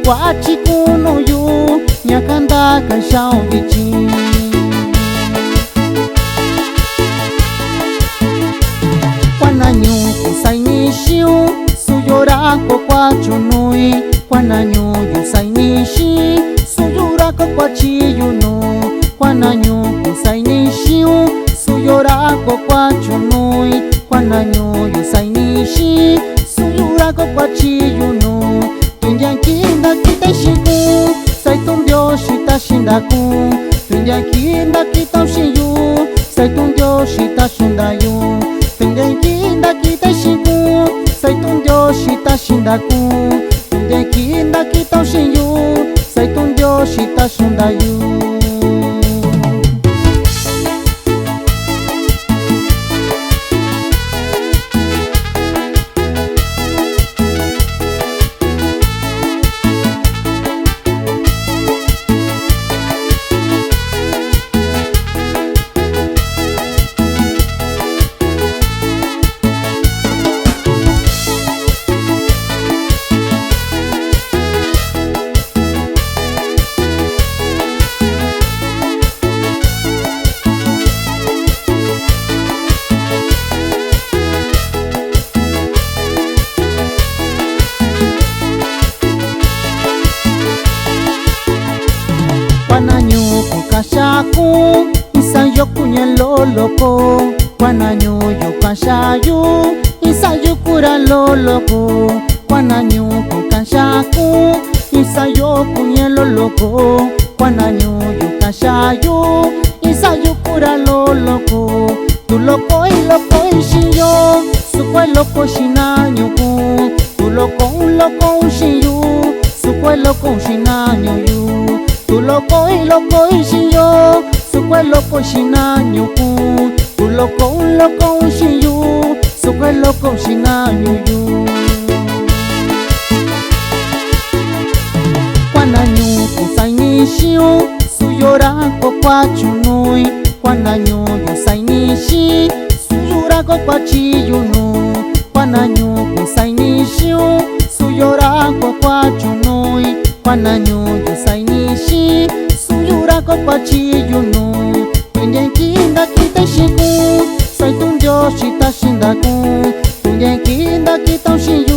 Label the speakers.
Speaker 1: Huachikunuyu ñakanda kanshao vichi Kwanañu kusainishiu suyorako kwa chunui Kwanañu yusainishi suyurako kwa chiyunu Kwanañu kusainishiu suyorako kwa chunui Kwanañu yusainishi suyurako kwa chiyunu Tunyankinda kitashiku saitundio shitashindaku Tunyankinda kitashiyu saitundio shitashindayu Tunyankinda kitashiku saitundio shitashindaku Tunyankinda kitashiyu saitundio shitashindayu Kwanañu kukashaku isayo kuñeloloko Kwanañu yukashayu isayo kuraloloko Kwanañu kukashaku isayo kuñeloloko Kwanañu yukashayu isayo kuraloloko Tuloko iloko ishiyo sukwe loko shinañuku Tuloko uloko ushiyu sukwe loko shinañuyu Tuloko iloko ishiyo sukwe loko shinanyuku Tuloko uloko ushiyu sukwe loko shinanyuyu Kwanañu kusainishiu suyorako kwa chunui Kwanañu yusainishi suyurako kwa chiyunu Kwanañu kusainishiu suyorako kwa chunui Kwanañu yusainishi suyurako kwa chiyunu Tunyankinda kitashiku saitundio shitashindaku Tunyankinda kitashiyu